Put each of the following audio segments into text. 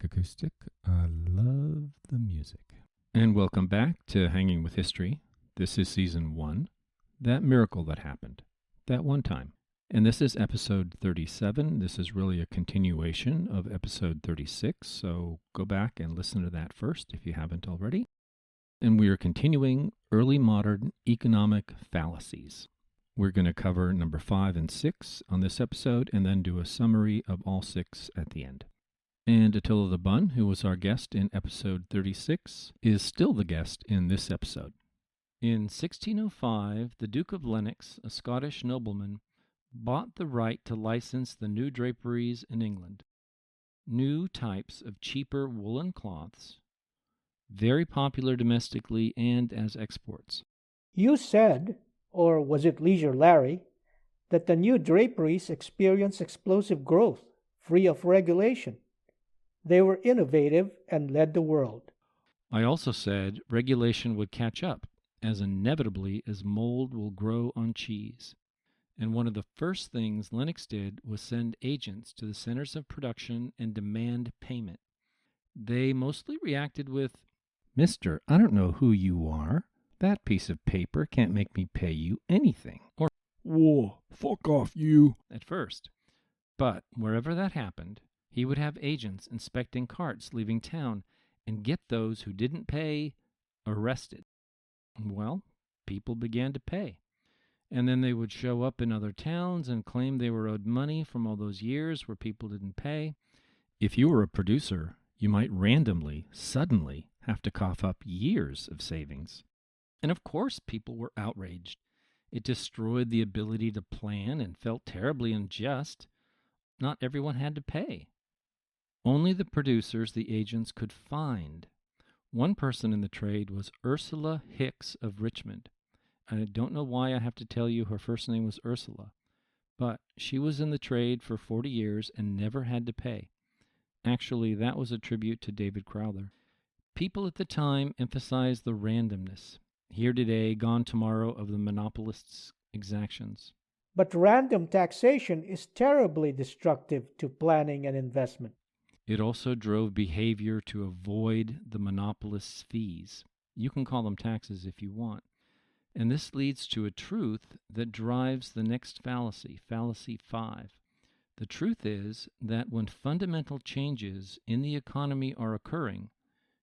Acoustic. I love the music. And welcome back to Hanging with History. This is Season 1, That Miracle That Happened, That One Time. And this is Episode 37. This is really a continuation of Episode 36, so go back and listen to that first if you haven't already. And we are continuing Early Modern Economic Fallacies. We're going to cover number 5 and 6 on this episode and then do a summary of all 6 at the end. And Attila The Bun, who was our guest in episode 36, is still the guest in this episode. In 1605, the Duke of Lennox, a Scottish nobleman, bought the right to license the new draperies in England. New types of cheaper woolen cloths, very popular domestically and as exports. You said, or was it Leisure Larry, that the new draperies experienced explosive growth, free of regulation. They were innovative and led the world. I also said regulation would catch up, as inevitably as mold will grow on cheese. And one of the first things Lennox did was send agents to the centers of production and demand payment. They mostly reacted with, "Mister, I don't know who you are. That piece of paper can't make me pay you anything." Or, "Whoa, fuck off you," at first. But wherever that happened, he would have agents inspecting carts leaving town and get those who didn't pay arrested. Well, people began to pay. And then they would show up in other towns and claim they were owed money from all those years where people didn't pay. If you were a producer, you might randomly, suddenly, have to cough up years of savings. And of course people were outraged. It destroyed the ability to plan and felt terribly unjust. Not everyone had to pay. Only the producers the agents could find. One person in the trade was Ursula Hicks of Richmond. I don't know why I have to tell you her first name was Ursula, but she was in the trade for 40 years and never had to pay. Actually, that was a tribute to David Crowther. People at the time emphasized the randomness, here today, gone tomorrow, of the monopolists' exactions. But random taxation is terribly destructive to planning and investment. It also drove behavior to avoid the monopolists' fees. You can call them taxes if you want. And this leads to a truth that drives the next fallacy, Fallacy 5. The truth is that when fundamental changes in the economy are occurring,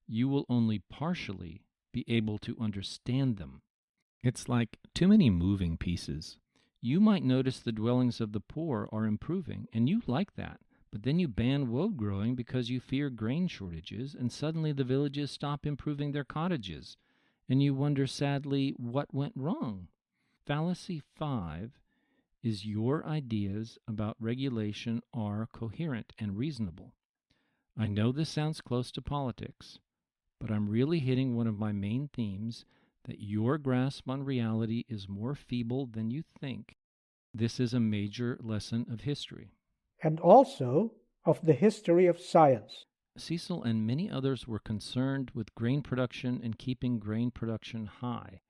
you will only partially be able to understand them. It's like too many moving pieces. You might notice the dwellings of the poor are improving, and you like that. But then you ban woad growing because you fear grain shortages, and suddenly the villages stop improving their cottages, and you wonder sadly what went wrong. Fallacy 5 is your ideas about regulation are coherent and reasonable. I know this sounds close to politics, but I'm really hitting one of my main themes, that your grasp on reality is more feeble than you think. This is a major lesson of history. And also of the history of science. Cecil and many others were concerned with grain production and keeping grain production high.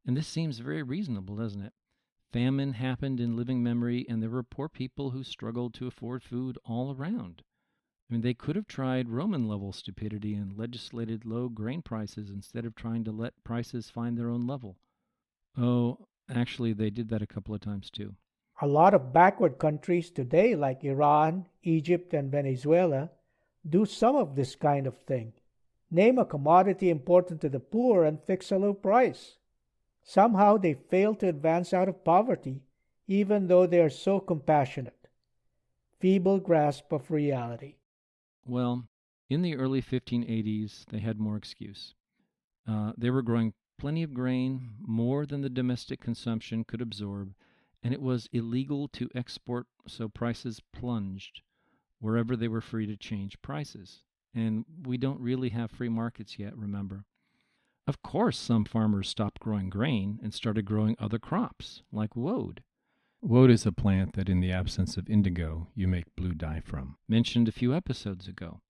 And this seems very reasonable, doesn't it? Famine happened in living memory, and there were poor people who struggled to afford food all around. I mean, they could have tried Roman-level stupidity and legislated low grain prices instead of trying to let prices find their own level. Oh, actually, they did that a couple of times too. A lot of backward countries today, like Iran, Egypt, and Venezuela, do some of this kind of thing. Name a commodity important to the poor and fix a low price. Somehow they fail to advance out of poverty, even though they are so compassionate. Feeble grasp of reality. Well, in the early 1580s, they had more excuse. They were growing plenty of grain, more than the domestic consumption could absorb, and it was illegal to export, so prices plunged wherever they were free to change prices. And we don't really have free markets yet, remember. Of course, some farmers stopped growing grain and started growing other crops, like woad. Woad is a plant that, in the absence of indigo, you make blue dye from, mentioned a few episodes ago.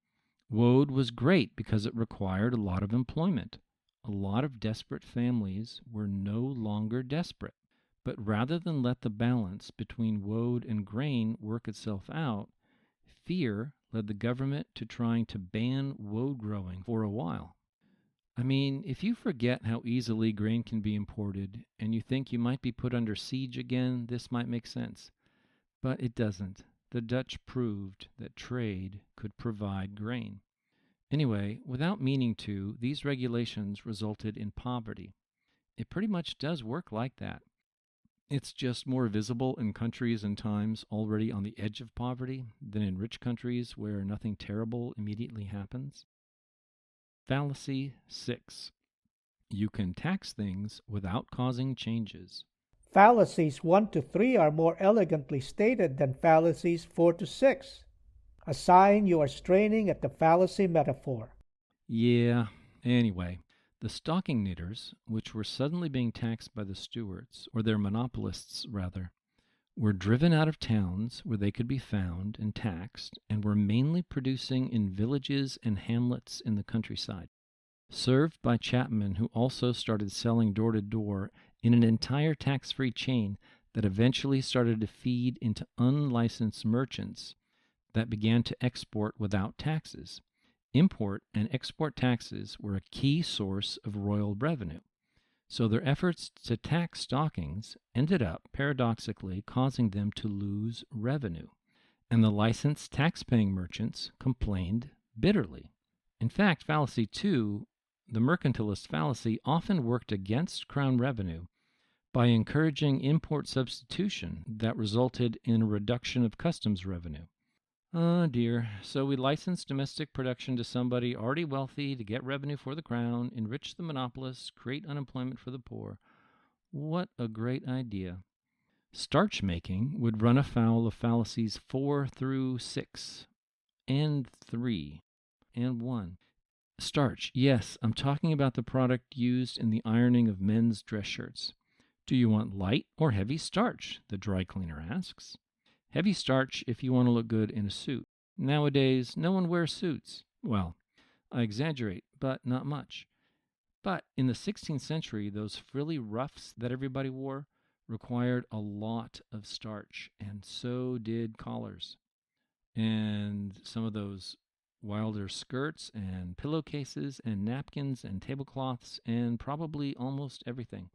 Woad was great because it required a lot of employment. A lot of desperate families were no longer desperate. But rather than let the balance between woad and grain work itself out, fear led the government to trying to ban woad growing for a while. I mean, if you forget how easily grain can be imported and you think you might be put under siege again, this might make sense. But it doesn't. The Dutch proved that trade could provide grain. Anyway, without meaning to, these regulations resulted in poverty. It pretty much does work like that. It's just more visible in countries and times already on the edge of poverty than in rich countries where nothing terrible immediately happens. Fallacy 6. You can tax things without causing changes. Fallacies 1 to 3 are more elegantly stated than fallacies 4 to 6. A sign you are straining at the fallacy metaphor. Yeah, anyway, the stocking knitters, which were suddenly being taxed by the stewards, or their monopolists rather, were driven out of towns where they could be found and taxed, and were mainly producing in villages and hamlets in the countryside, served by chapmen who also started selling door to door in an entire tax-free chain that eventually started to feed into unlicensed merchants that began to export without taxes. Import and export taxes were a key source of royal revenue. So their efforts to tax stockings ended up, paradoxically, causing them to lose revenue. And the licensed tax-paying merchants complained bitterly. In fact, Fallacy 2, the mercantilist fallacy, often worked against crown revenue by encouraging import substitution that resulted in a reduction of customs revenue. Oh dear, so we license domestic production to somebody already wealthy to get revenue for the crown, enrich the monopolists, create unemployment for the poor. What a great idea. Starch making would run afoul of fallacies 4 through 6, and 3, and 1. Starch, yes, I'm talking about the product used in the ironing of men's dress shirts. Do you want light or heavy starch? The dry cleaner asks. Heavy starch if you want to look good in a suit. Nowadays, no one wears suits. Well, I exaggerate, but not much. But in the 16th century, those frilly ruffs that everybody wore required a lot of starch, and so did collars. And some of those wilder skirts and pillowcases and napkins and tablecloths and probably almost everything.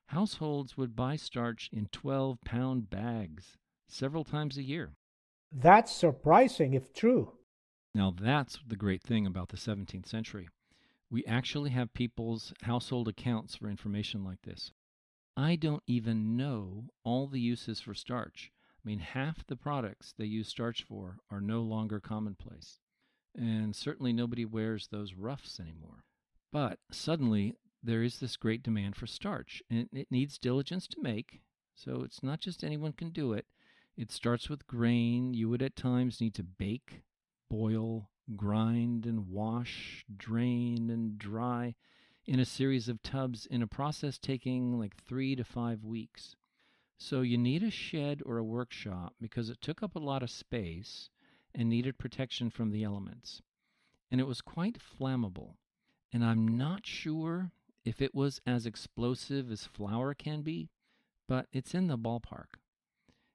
Households would buy starch in 12-pound bags several times a year. That's surprising if true. Now that's the great thing about the 17th century. We actually have people's household accounts for information like this. I don't even know all the uses for starch. I mean, half the products they use starch for are no longer commonplace. And certainly nobody wears those ruffs anymore. But suddenly there is this great demand for starch, and it needs diligence to make, so it's not just anyone can do it. It starts with grain. You would at times need to bake, boil, grind, and wash, drain, and dry in a series of tubs in a process taking like 3 to 5 weeks. So you need a shed or a workshop because it took up a lot of space and needed protection from the elements. And it was quite flammable. And I'm not sure if it was as explosive as flour can be, but it's in the ballpark.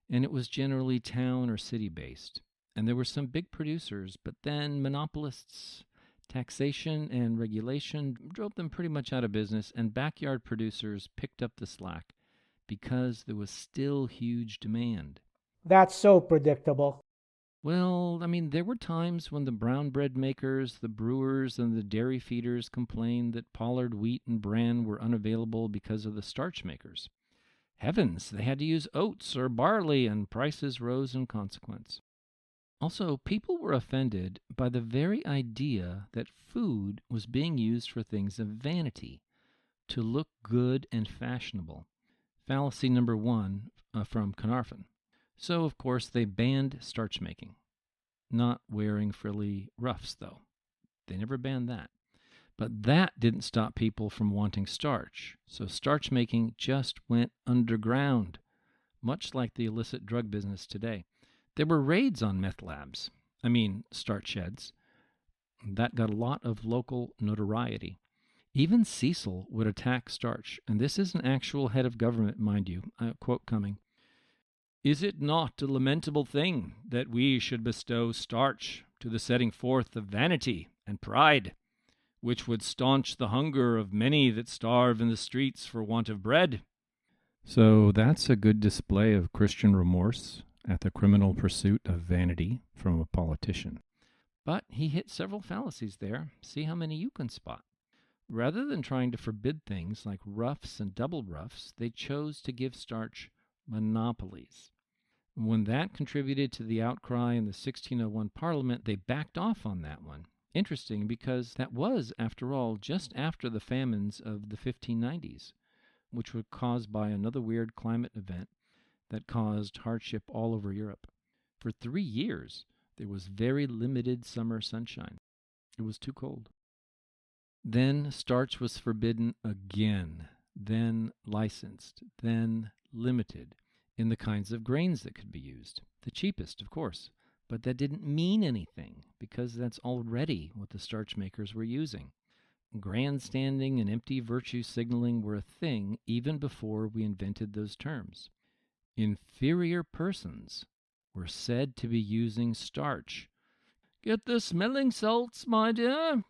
And it was generally town or city-based. And there were some big producers, but then monopolists, taxation, and regulation drove them pretty much out of business, and backyard producers picked up the slack because there was still huge demand. That's so predictable. Well, I mean, there were times when the brown bread makers, the brewers, and the dairy feeders complained that Pollard wheat and bran were unavailable because of the starch makers. Heavens, they had to use oats or barley, and prices rose in consequence. Also, people were offended by the very idea that food was being used for things of vanity, to look good and fashionable. Fallacy number 1 from Caernarvon. So, of course, they banned starch making. Not wearing frilly ruffs, though. They never banned that. But that didn't stop people from wanting starch. So starch making just went underground, much like the illicit drug business today. There were raids on meth labs. Starch sheds. That got a lot of local notoriety. Even Cecil would attack starch, and this is an actual head of government, mind you. Quote coming. Is it not a lamentable thing that we should bestow starch to the setting forth of vanity and pride, which would staunch the hunger of many that starve in the streets for want of bread. So that's a good display of Christian remorse at the criminal pursuit of vanity from a politician. But he hit several fallacies there. See how many you can spot. Rather than trying to forbid things like roughs and double roughs, they chose to give starch monopolies. When that contributed to the outcry in the 1601 Parliament, they backed off on that one. Interesting, because that was, after all, just after the famines of the 1590s, which were caused by another weird climate event that caused hardship all over Europe. For 3 years, there was very limited summer sunshine. It was too cold. Then starch was forbidden again, then licensed, then limited in the kinds of grains that could be used. The cheapest, of course, but that didn't mean anything because that's already what the starch makers were using. Grandstanding and empty virtue signaling were a thing even before we invented those terms. Inferior persons were said to be using starch. Get the smelling salts, my dear.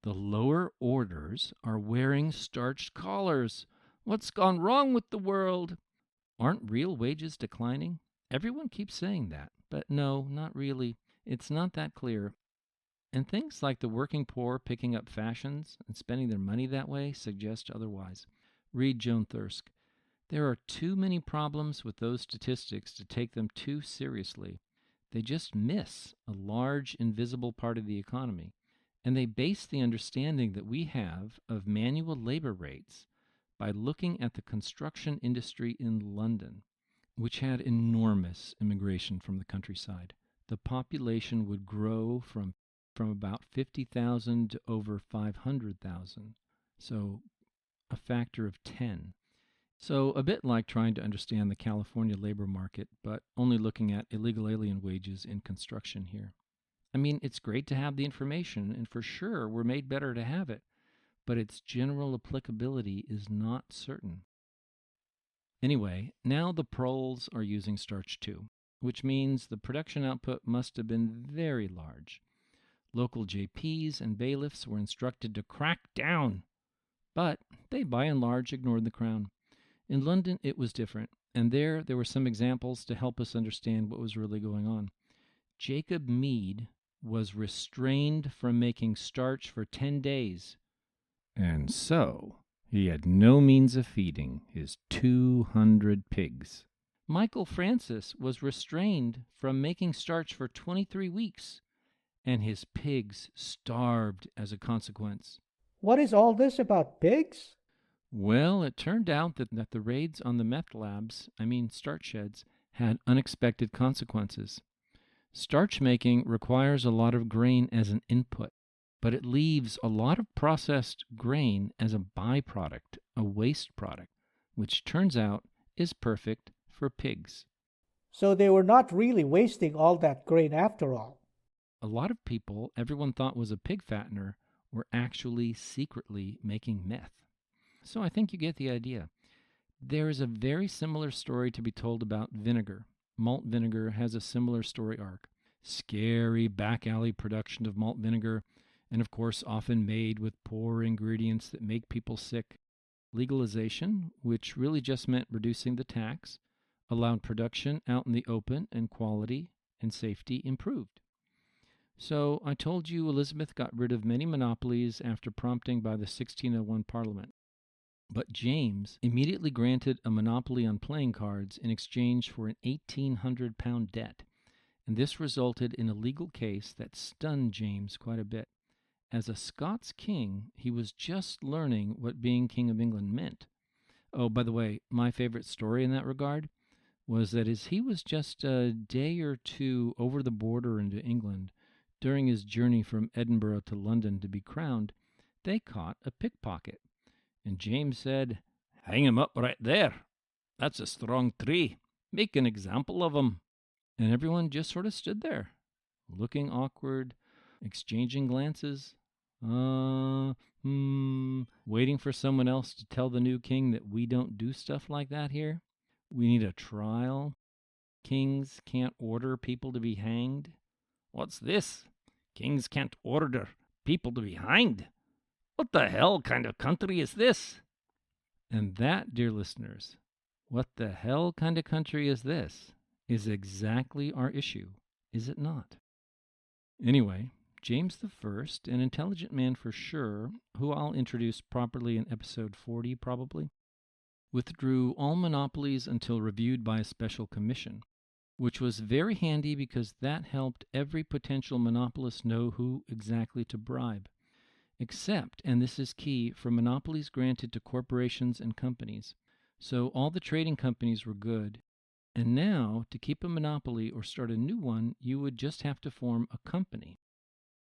The lower orders are wearing starched collars. What's gone wrong with the world? Aren't real wages declining? Everyone keeps saying that, but no, not really. It's not that clear. And things like the working poor picking up fashions and spending their money that way suggest otherwise. Read Joan Thirsk. There are too many problems with those statistics to take them too seriously. They just miss a large, invisible part of the economy. And they base the understanding that we have of manual labor rates by looking at the construction industry in London, which had enormous immigration from the countryside. The population would grow from about 50,000 to over 500,000, so a factor of 10. So a bit like trying to understand the California labor market, but only looking at illegal alien wages in construction here. I mean, it's great to have the information, and for sure we're made better to have it, but its general applicability is not certain. Anyway, now the proles are using starch too, which means the production output must have been very large. Local JPs and bailiffs were instructed to crack down, but they by and large ignored the crown. In London it was different, and there were some examples to help us understand what was really going on. Jacob Mead was restrained from making starch for 10 days. And so he had no means of feeding his 200 pigs. Michael Francis was restrained from making starch for 23 weeks, and his pigs starved as a consequence. What is all this about pigs? Well, it turned out that the raids on the meth labs, starch sheds, had unexpected consequences. Starch making requires a lot of grain as an input, but it leaves a lot of processed grain as a byproduct, a waste product, which turns out is perfect for pigs. So they were not really wasting all that grain after all. A lot of people everyone thought was a pig fattener were actually secretly making meth. So I think you get the idea. There is a very similar story to be told about vinegar. Malt vinegar has a similar story arc. Scary back alley production of malt vinegar, and of course often made with poor ingredients that make people sick. Legalization, which really just meant reducing the tax, allowed production out in the open, and quality and safety improved. So I told you Elizabeth got rid of many monopolies after prompting by the 1601 Parliament. But James immediately granted a monopoly on playing cards in exchange for an £1,800 debt, and this resulted in a legal case that stunned James quite a bit. As a Scots king, he was just learning what being King of England meant. Oh, by the way, my favorite story in that regard was that as he was just a day or two over the border into England, during his journey from Edinburgh to London to be crowned, they caught a pickpocket. And James said, "Hang him up right there. That's a strong tree. Make an example of him." And everyone just sort of stood there, looking awkward, exchanging glances, waiting for someone else to tell the new king that we don't do stuff like that here. We need a trial. Kings can't order people to be hanged. What's this? Kings can't order people to be hanged. What the hell kind of country is this? And that, dear listeners, what the hell kind of country is this, is exactly our issue, is it not? Anyway, James I, an intelligent man for sure, who I'll introduce properly in episode 40 probably, withdrew all monopolies until reviewed by a special commission, which was very handy because that helped every potential monopolist know who exactly to bribe. Except, and this is key, for monopolies granted to corporations and companies. So all the trading companies were good. And now, to keep a monopoly or start a new one, you would just have to form a company.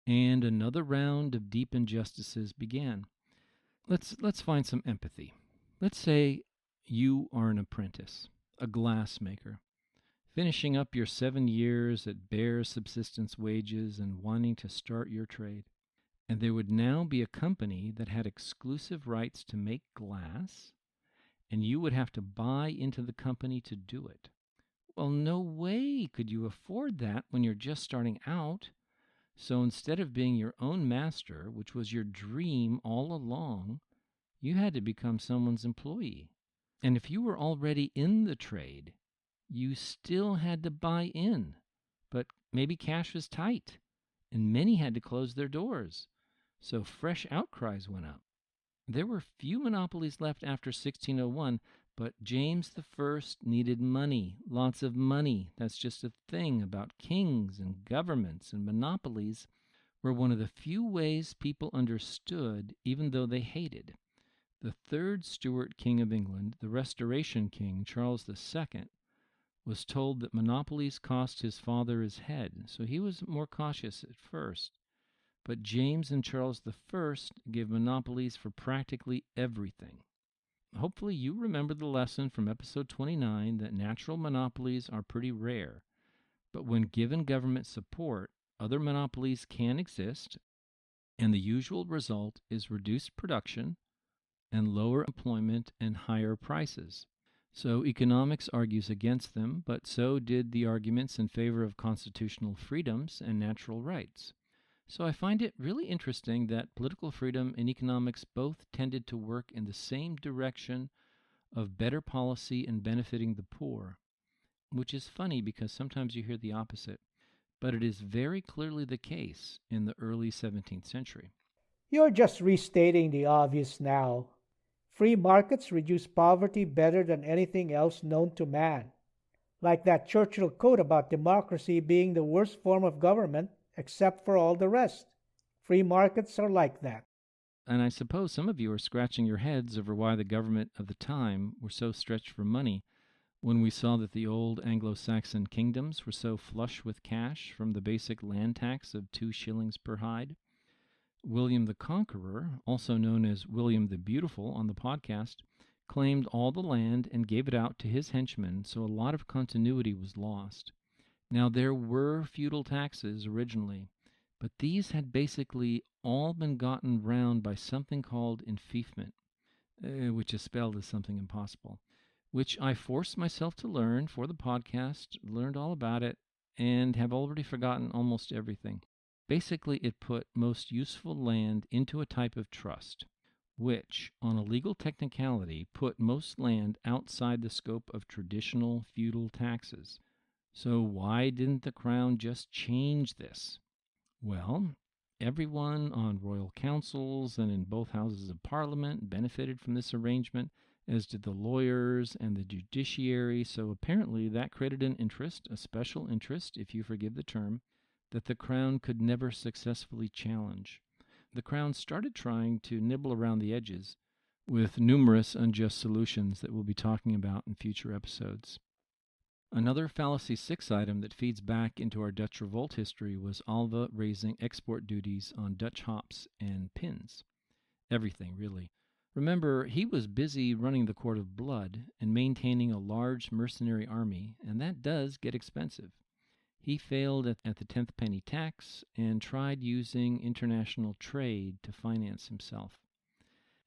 And another round of deep injustices began. Let's find some empathy. Let's say you are an apprentice, a glassmaker, finishing up your 7 years at bare subsistence wages and wanting to start your trade. And there would now be a company that had exclusive rights to make glass, and you would have to buy into the company to do it. Well, no way could you afford that when you're just starting out. So instead of being your own master, which was your dream all along, you had to become someone's employee. And if you were already in the trade, you still had to buy in. But maybe cash was tight, and many had to close their doors. So fresh outcries went up. There were few monopolies left after 1601, but James I needed money, lots of money. That's just a thing about kings and governments, and monopolies were one of the few ways people understood, even though they hated. The third Stuart king of England, the Restoration king, Charles II, was told that monopolies cost his father his head, so he was more cautious at first. But James and Charles I gave monopolies for practically everything. Hopefully you remember the lesson from episode 29 that natural monopolies are pretty rare, but when given government support, other monopolies can exist, and the usual result is reduced production and lower employment and higher prices. So economics argues against them, but so did the arguments in favor of constitutional freedoms and natural rights. So I find it really interesting that political freedom and economics both tended to work in the same direction of better policy and benefiting the poor, which is funny because sometimes you hear the opposite, but it is very clearly the case in the early 17th century. You're just restating the obvious now. Free markets reduce poverty better than anything else known to man. Like that Churchill quote about democracy being the worst form of government, except for all the rest. Free markets are like that. And I suppose some of you are scratching your heads over why the government of the time were so stretched for money when we saw that the old Anglo-Saxon kingdoms were so flush with cash from the basic land tax of 2 shillings per hide. William the Conqueror, also known as William the Beautiful on the podcast, claimed all the land and gave it out to his henchmen, so a lot of continuity was lost. Now, there were feudal taxes originally, but these had basically all been gotten round by something called enfeoffment, which is spelled as something impossible, which I forced myself to learn for the podcast, learned all about it, and have already forgotten almost everything. Basically, it put most useful land into a type of trust, which, on a legal technicality, put most land outside the scope of traditional feudal taxes. So why didn't the crown just change this? Well, everyone on royal councils and in both houses of parliament benefited from this arrangement, as did the lawyers and the judiciary, so apparently that created an interest, a special interest, if you forgive the term, that the crown could never successfully challenge. The crown started trying to nibble around the edges with numerous unjust solutions that we'll be talking about in future episodes. Another Fallacy 6 item that feeds back into our Dutch revolt history was Alva raising export duties on Dutch hops and pins. Everything, really. Remember, he was busy running the court of blood and maintaining a large mercenary army, and that does get expensive. He failed at the 10th penny tax and tried using international trade to finance himself.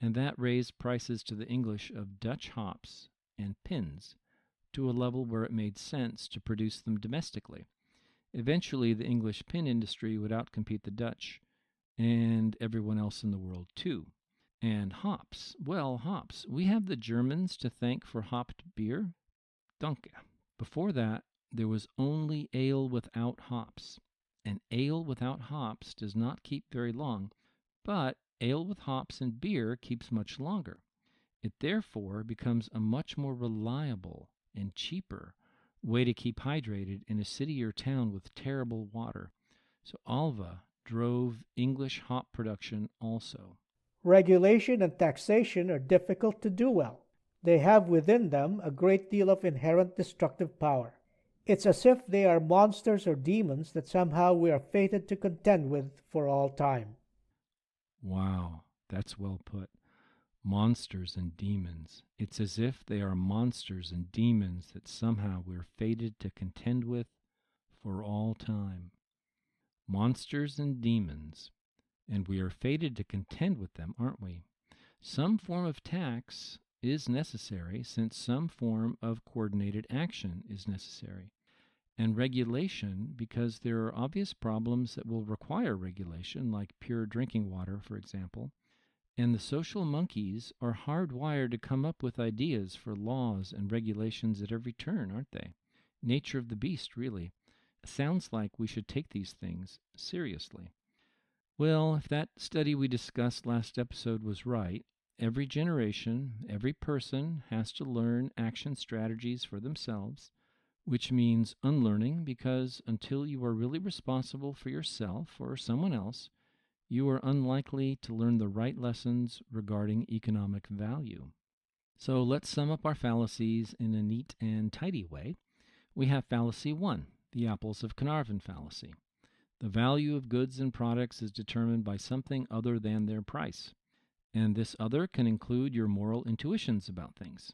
And that raised prices to the English of Dutch hops and pins to a level where it made sense to produce them domestically. Eventually, the English pin industry would outcompete the Dutch and everyone else in the world, too. And hops. Well, hops. We have the Germans to thank for hopped beer. Danke. Before that, there was only ale without hops. And ale without hops does not keep very long, but ale with hops and beer keeps much longer. It therefore becomes a much more reliable and cheaper way to keep hydrated in a city or town with terrible water. So Alva drove English hop production also. Regulation and taxation are difficult to do well. They have within them a great deal of inherent destructive power. It's as if they are monsters or demons that somehow we are fated to contend with for all time. Wow, that's well put. Monsters and demons. It's as if they are monsters and demons that somehow we're fated to contend with for all time. Monsters and demons. And we are fated to contend with them, aren't we? Some form of tax is necessary, since some form of coordinated action is necessary. And regulation, because there are obvious problems that will require regulation, like pure drinking water, for example. And the social monkeys are hardwired to come up with ideas for laws and regulations at every turn, aren't they? Nature of the beast, really. Sounds like we should take these things seriously. Well, if that study we discussed last episode was right, every generation, every person has to learn action strategies for themselves, which means unlearning, because until you are really responsible for yourself or someone else, you are unlikely to learn the right lessons regarding economic value. So let's sum up our fallacies in a neat and tidy way. We have Fallacy 1, the Apples of Caernarvon fallacy. The value of goods and products is determined by something other than their price, and this other can include your moral intuitions about things.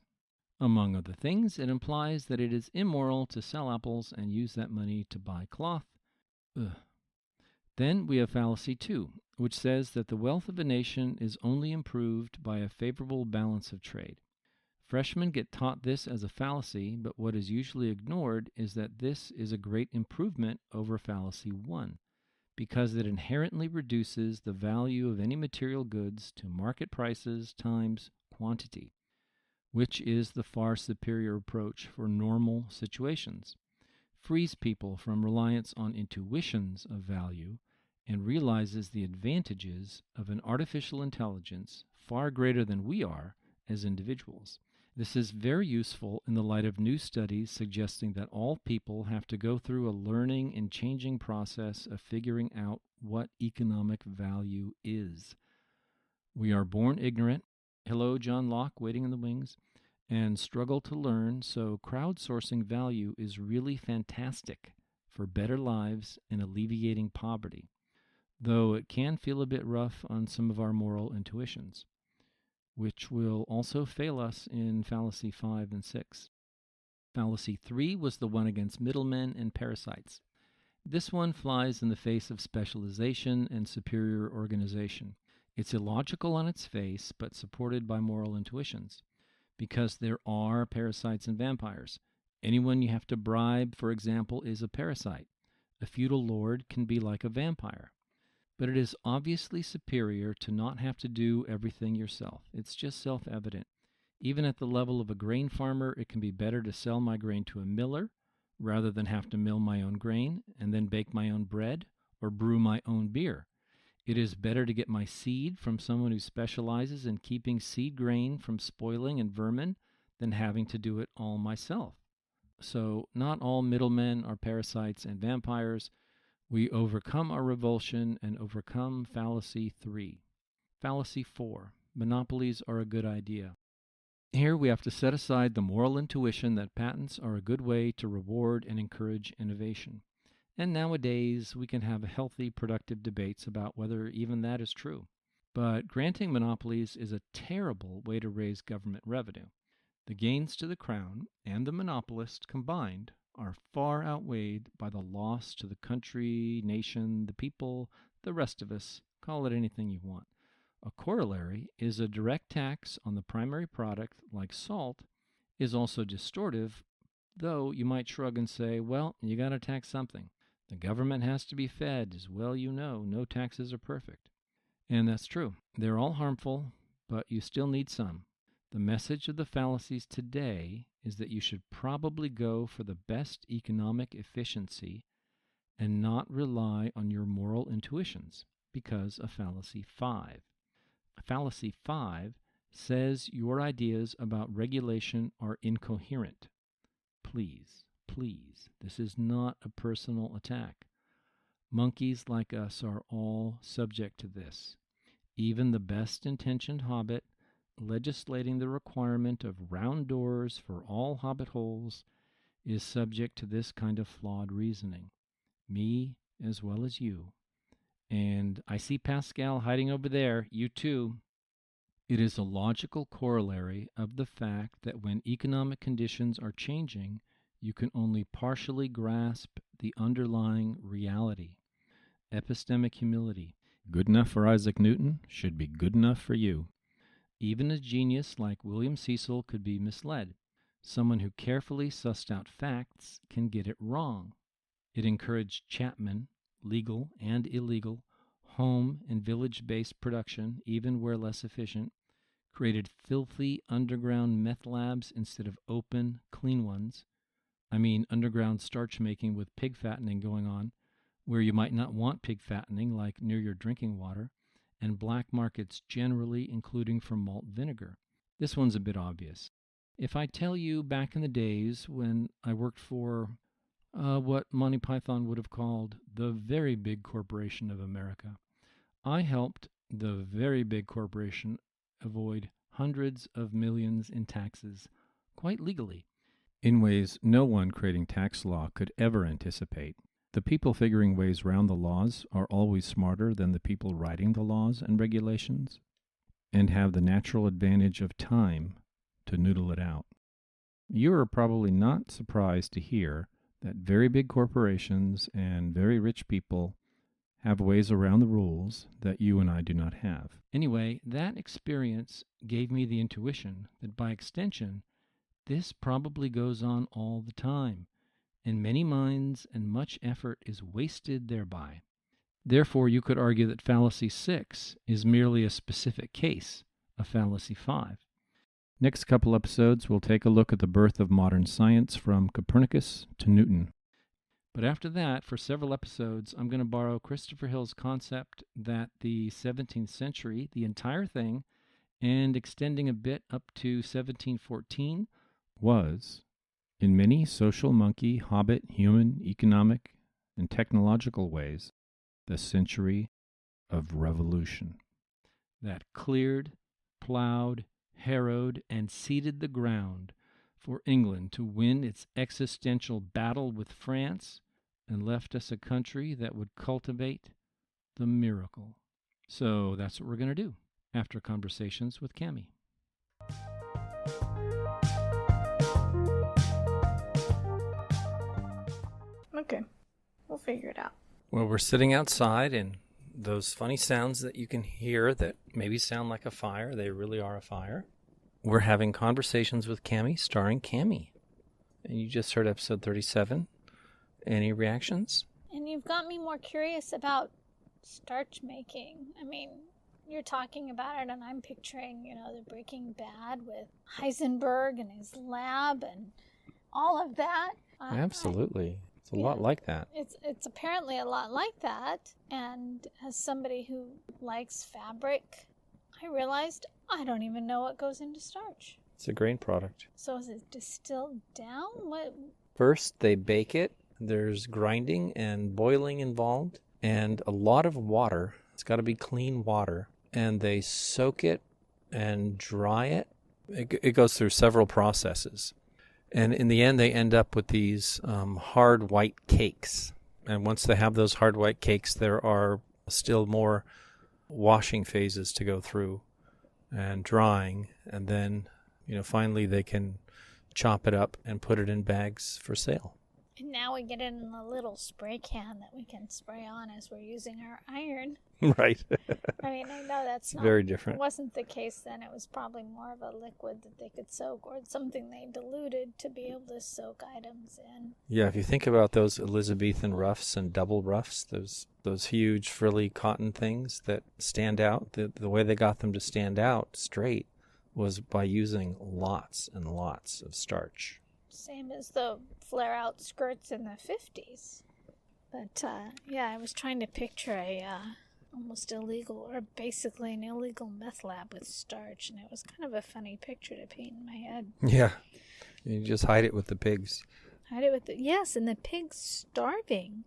Among other things, it implies that it is immoral to sell apples and use that money to buy cloth. Ugh. Then we have Fallacy 2, which says that the wealth of a nation is only improved by a favorable balance of trade. Freshmen get taught this as a fallacy, but what is usually ignored is that this is a great improvement over Fallacy 1, because it inherently reduces the value of any material goods to market prices times quantity, which is the far superior approach for normal situations. Frees people from reliance on intuitions of value and realizes the advantages of an artificial intelligence far greater than we are as individuals. This is very useful in the light of new studies suggesting that all people have to go through a learning and changing process of figuring out what economic value is. We are born ignorant. Hello, John Locke, waiting in the wings. And struggle to learn, so crowdsourcing value is really fantastic for better lives and alleviating poverty, though it can feel a bit rough on some of our moral intuitions, which will also fail us in Fallacy 5 and 6. Fallacy 3 was the one against middlemen and parasites. This one flies in the face of specialization and superior organization. It's illogical on its face, but supported by moral intuitions, because there are parasites and vampires. Anyone you have to bribe, for example, is a parasite. A feudal lord can be like a vampire. But it is obviously superior to not have to do everything yourself. It's just self-evident. Even at the level of a grain farmer, it can be better to sell my grain to a miller rather than have to mill my own grain and then bake my own bread or brew my own beer. It is better to get my seed from someone who specializes in keeping seed grain from spoiling and vermin than having to do it all myself. So not all middlemen are parasites and vampires. We overcome our revulsion and overcome Fallacy 3. Fallacy 4. Monopolies are a good idea. Here we have to set aside the moral intuition that patents are a good way to reward and encourage innovation. And nowadays, we can have healthy, productive debates about whether even that is true. But granting monopolies is a terrible way to raise government revenue. The gains to the crown and the monopolist combined are far outweighed by the loss to the country, nation, the people, the rest of us. Call it anything you want. A corollary is a direct tax on the primary product, like salt, is also distortive, though you might shrug and say, well, you got to tax something. The government has to be fed, as well you know. No taxes are perfect. And that's true. They're all harmful, but you still need some. The message of the fallacies today is that you should probably go for the best economic efficiency and not rely on your moral intuitions because of Fallacy 5. Fallacy 5 says your ideas about regulation are incoherent. Please, this is not a personal attack. Monkeys like us are all subject to this. Even the best-intentioned hobbit legislating the requirement of round doors for all hobbit holes is subject to this kind of flawed reasoning. Me as well as you. And I see Pascal hiding over there, you too. It is a logical corollary of the fact that when economic conditions are changing, you can only partially grasp the underlying reality. Epistemic humility. Good enough for Isaac Newton should be good enough for you. Even a genius like William Cecil could be misled. Someone who carefully sussed out facts can get it wrong. It encouraged chapmen, legal and illegal, home and village-based production, even where less efficient, created filthy underground meth labs instead of open, clean ones. I mean underground starch making with pig fattening going on, where you might not want pig fattening, like near your drinking water, and black markets generally, including for malt vinegar. This one's a bit obvious. If I tell you back in the days when I worked for what Monty Python would have called the very big corporation of America, I helped the very big corporation avoid hundreds of millions in taxes, quite legally, in ways no one creating tax law could ever anticipate. The people figuring ways around the laws are always smarter than the people writing the laws and regulations, and have the natural advantage of time to noodle it out. You are probably not surprised to hear that very big corporations and very rich people have ways around the rules that you and I do not have. Anyway, that experience gave me the intuition that by extension, this probably goes on all the time, and many minds and much effort is wasted thereby. Therefore, you could argue that Fallacy 6 is merely a specific case of Fallacy 5. Next couple episodes, we'll take a look at the birth of modern science from Copernicus to Newton. But after that, for several episodes, I'm going to borrow Christopher Hill's concept that the 17th century, the entire thing, and extending a bit up to 1714, was, in many social monkey, hobbit, human, economic, and technological ways, the century of revolution. That cleared, plowed, harrowed, and seeded the ground for England to win its existential battle with France and left us a country that would cultivate the miracle. So that's what we're going to do after conversations with Cami. Okay, we'll figure it out. Well, we're sitting outside, and those funny sounds that you can hear that maybe sound like a fire, they really are a fire. We're having conversations with Cami, starring Cami. And you just heard episode 37. Any reactions? And you've got me more curious about starch making. I mean, you're talking about it, and I'm picturing, the Breaking Bad with Heisenberg and his lab and all of that. Absolutely. It's a lot like that. It's apparently a lot like that. And as somebody who likes fabric, I realized I don't even know what goes into starch. It's a grain product. So is it distilled down? What? First, they bake it. There's grinding and boiling involved, and a lot of water. It's got to be clean water. And they soak it and dry it. It goes through several processes. And in the end, they end up with these hard white cakes. And once they have those hard white cakes, there are still more washing phases to go through and drying. And then, finally they can chop it up and put it in bags for sale. And now we get it in a little spray can that we can spray on as we're using our iron. Right. I mean, I know that's not very different. It wasn't the case then. It was probably more of a liquid that they could soak, or something they diluted to be able to soak items in. Yeah, if you think about those Elizabethan ruffs and double ruffs, those huge frilly cotton things that stand out, the way they got them to stand out straight was by using lots and lots of starch. Same as the flare-out skirts in the 50s. But, yeah, I was trying to picture a almost illegal, or basically an illegal meth lab with starch, and it was kind of a funny picture to paint in my head. Yeah, you just hide it with the pigs. Hide it with yes, and the pigs starving.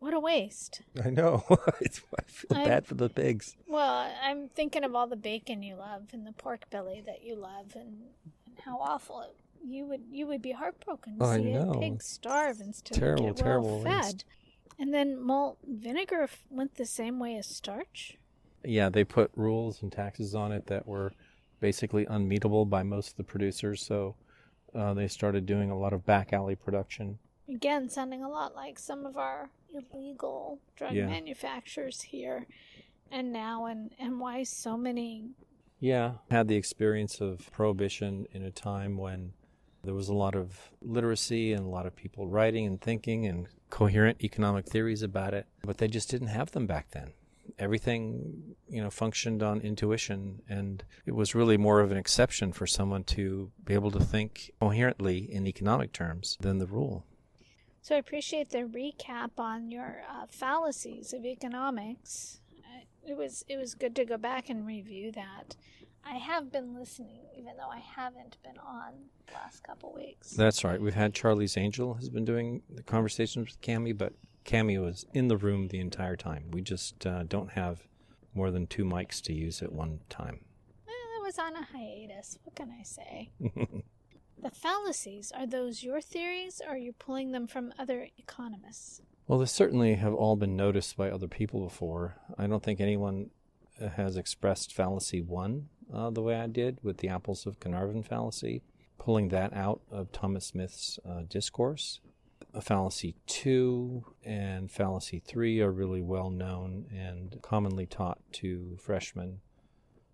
What a waste. I know. I feel bad for the pigs. Well, I'm thinking of all the bacon you love and the pork belly that you love, and how awful you would be heartbroken to see a pig starve instead of get well fed. And then malt vinegar went the same way as starch? Yeah, they put rules and taxes on it that were basically unmeetable by most of the producers, so they started doing a lot of back alley production. Again, sounding a lot like some of our illegal drug manufacturers here and now, and why so many. Yeah, had the experience of Prohibition in a time when there was a lot of literacy and a lot of people writing and thinking and coherent economic theories about it, but they just didn't have them back then. Everything, functioned on intuition, and it was really more of an exception for someone to be able to think coherently in economic terms than the rule. So I appreciate the recap on your fallacies of economics. It was good to go back and review that. I have been listening, even though I haven't been on the last couple weeks. That's right. We've had Charlie's Angel has been doing the conversations with Cammie, but Cammie was in the room the entire time. We just don't have more than 2 mics to use at one time. I was on a hiatus. What can I say? The fallacies, are those your theories, or are you pulling them from other economists? Well, they certainly have all been noticed by other people before. I don't think anyone has expressed fallacy 1 the way I did with the Apples of Caernarvon fallacy, pulling that out of Thomas Smith's discourse. Fallacy 2 and fallacy 3 are really well known and commonly taught to freshmen.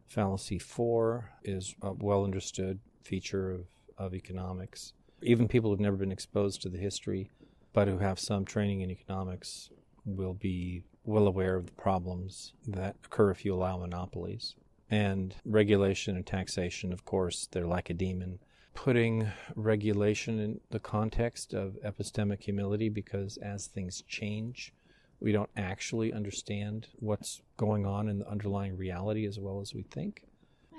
Fallacy 4 is a well understood feature of economics. Even people who've never been exposed to the history but who have some training in economics will be well aware of the problems that occur if you allow monopolies. And regulation and taxation, of course, they're like a demon. Putting regulation in the context of epistemic humility, because as things change, we don't actually understand what's going on in the underlying reality as well as we think.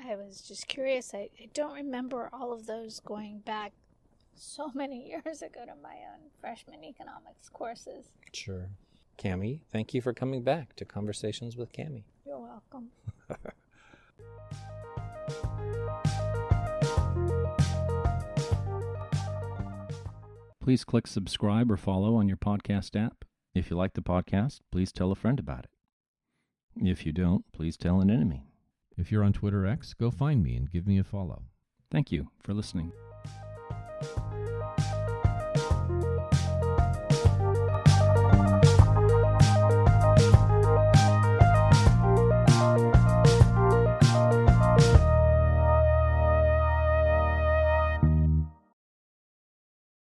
I was just curious. I don't remember all of those going back so many years ago to my own freshman economics courses. Sure. Cammie, thank you for coming back to Conversations with Cammie. You're welcome. Please click subscribe or follow on your podcast app. If you like the podcast, please tell a friend about it. If you don't, please tell an enemy. If you're on Twitter X, go find me and give me a follow. Thank you for listening.